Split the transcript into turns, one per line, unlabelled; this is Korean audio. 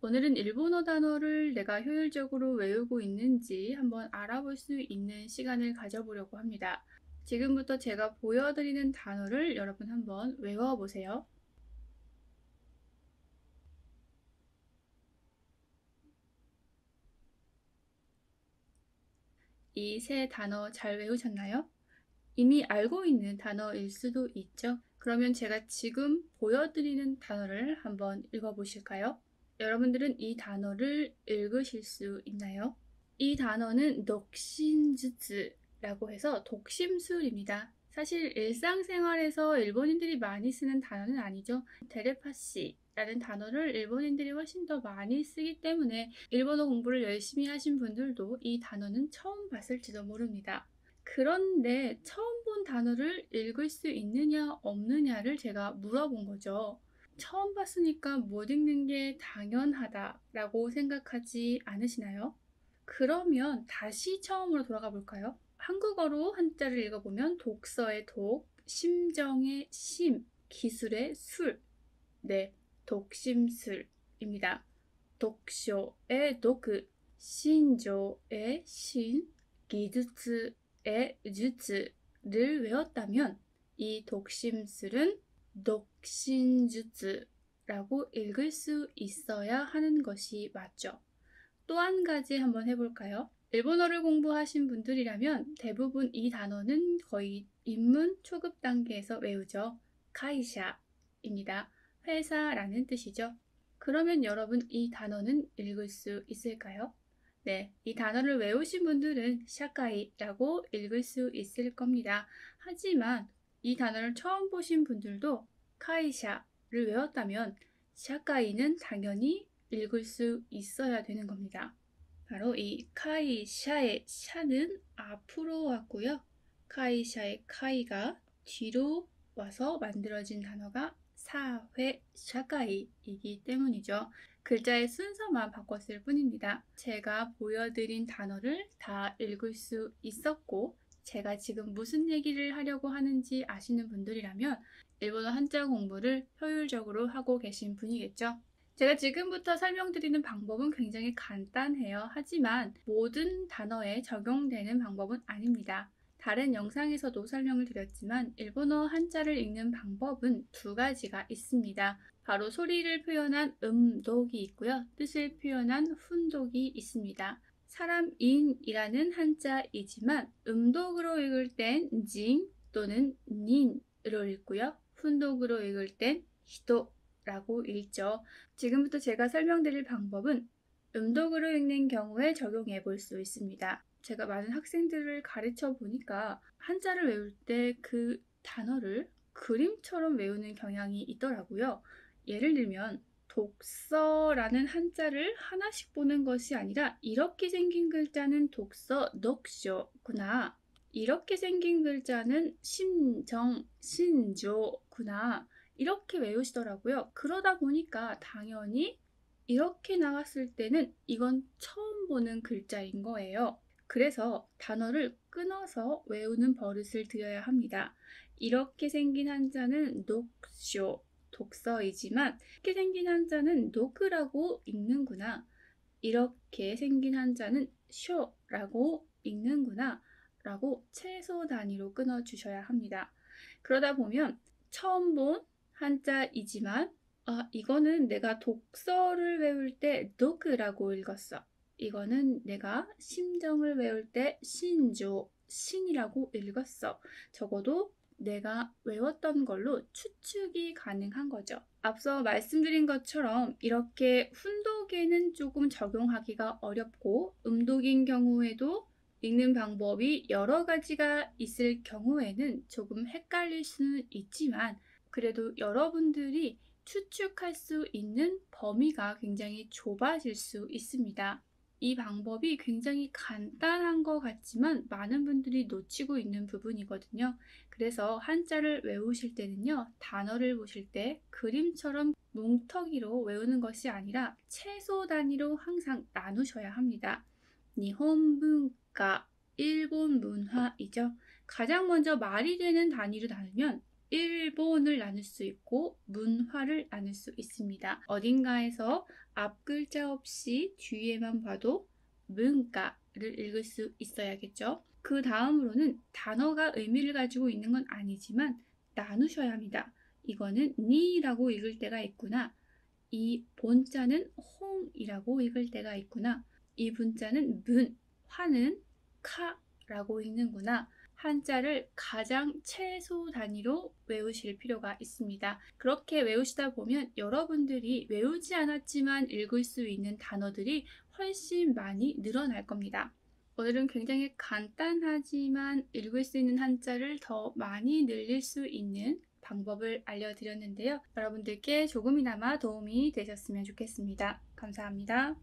오늘은 일본어 단어를 내가 효율적으로 외우고 있는지 한번 알아볼 수 있는 시간을 가져보려고 합니다. 지금부터 제가 보여드리는 단어를 여러분 한번 외워보세요. 이 세 단어 잘 외우셨나요? 이미 알고 있는 단어일 수도 있죠. 그러면 제가 지금 보여드리는 단어를 한번 읽어보실까요? 여러분들은 이 단어를 읽으실 수 있나요? 이 단어는 넋신주츠라고 해서 독심술입니다. 사실 일상생활에서 일본인들이 많이 쓰는 단어는 아니죠. 텔레파시라는 단어를 일본인들이 훨씬 더 많이 쓰기 때문에 일본어 공부를 열심히 하신 분들도 이 단어는 처음 봤을지도 모릅니다. 그런데 처음 본 단어를 읽을 수 있느냐 없느냐를 제가 물어본 거죠. 처음 봤으니까 못 읽는 게 당연하다라고 생각하지 않으시나요? 그러면 다시 처음으로 돌아가 볼까요? 한국어로 한자를 읽어보면 독서의 독, 심정의 심, 기술의 술. 네, 독심술입니다. 독쇼의 도크, 신조의 신, 기주츠의 주츠를 외웠다면 이 독심술은 독신주츠라고 읽을 수 있어야 하는 것이 맞죠. 또 한 가지 한번 해볼까요? 일본어를 공부하신 분들이라면 대부분 이 단어는 거의 입문 초급 단계에서 외우죠. 카이샤입니다. 회사라는 뜻이죠. 그러면 여러분 이 단어는 읽을 수 있을까요? 네, 이 단어를 외우신 분들은 샤카이라고 읽을 수 있을 겁니다. 하지만 이 단어를 처음 보신 분들도 카이샤를 외웠다면 샤카이는 당연히 읽을 수 있어야 되는 겁니다. 바로 이 카이샤의 샤는 앞으로 왔고요. 카이샤의 카이가 뒤로 와서 만들어진 단어가 사회, 샤카이이기 때문이죠. 글자의 순서만 바꿨을 뿐입니다. 제가 보여드린 단어를 다 읽을 수 있었고 제가 지금 무슨 얘기를 하려고 하는지 아시는 분들이라면 일본어 한자 공부를 효율적으로 하고 계신 분이겠죠. 제가 지금부터 설명드리는 방법은 굉장히 간단해요. 하지만 모든 단어에 적용되는 방법은 아닙니다. 다른 영상에서도 설명을 드렸지만 일본어 한자를 읽는 방법은 두 가지가 있습니다. 바로 소리를 표현한 음독이 있고요. 뜻을 표현한 훈독이 있습니다. 사람인이라는 한자이지만 음독으로 읽을 땐 진 또는 닌으로 읽고요. 훈독으로 읽을 땐 히도라고 읽죠. 지금부터 제가 설명드릴 방법은 음독으로 읽는 경우에 적용해 볼 수 있습니다. 제가 많은 학생들을 가르쳐 보니까 한자를 외울 때 그 단어를 그림처럼 외우는 경향이 있더라고요. 예를 들면 독서라는 한자를 하나씩 보는 것이 아니라 이렇게 생긴 글자는 독서, 넋쇼구나. 이렇게 생긴 글자는 심정, 신조구나. 이렇게 외우시더라고요. 그러다 보니까 당연히 이렇게 나왔을 때는 이건 처음 보는 글자인 거예요. 그래서 단어를 끊어서 외우는 버릇을 들여야 합니다. 이렇게 생긴 한자는 녹쇼, 독서이지만 이렇게 생긴 한자는 노크라고 읽는구나. 이렇게 생긴 한자는 쇼라고 읽는구나. 라고 최소 단위로 끊어주셔야 합니다. 그러다 보면 처음 본 한자이지만 이거는 내가 독서를 외울 때 노크라고 읽었어. 이거는 내가 심정을 외울 때 신조, 신이라고 읽었어. 적어도 내가 외웠던 걸로 추측이 가능한 거죠. 앞서 말씀드린 것처럼 이렇게 훈독에는 조금 적용하기가 어렵고 음독인 경우에도 읽는 방법이 여러 가지가 있을 경우에는 조금 헷갈릴 수는 있지만 그래도 여러분들이 추측할 수 있는 범위가 굉장히 좁아질 수 있습니다. 이 방법이 굉장히 간단한 것 같지만 많은 분들이 놓치고 있는 부분이거든요. 그래서 한자를 외우실 때는요, 단어를 보실 때 그림처럼 뭉텅이로 외우는 것이 아니라 최소 단위로 항상 나누셔야 합니다. 니혼문과 일본 문화이죠. 가장 먼저 말이 되는 단위로 나누면 일본을 나눌 수 있고 문화를 나눌 수 있습니다. 어딘가에서 앞 글자 없이 뒤에만 봐도 문가를 읽을 수 있어야겠죠. 그 다음으로는 단어가 의미를 가지고 있는 건 아니지만 나누셔야 합니다. 이거는 니라고 읽을 때가 있구나. 이 본자는 홍이라고 읽을 때가 있구나. 이 분자는 문, 화는 카라고 읽는구나. 한자를 가장 최소 단위로 외우실 필요가 있습니다. 그렇게 외우시다 보면 여러분들이 외우지 않았지만 읽을 수 있는 단어들이 훨씬 많이 늘어날 겁니다. 오늘은 굉장히 간단하지만 읽을 수 있는 한자를 더 많이 늘릴 수 있는 방법을 알려드렸는데요. 여러분들께 조금이나마 도움이 되셨으면 좋겠습니다. 감사합니다.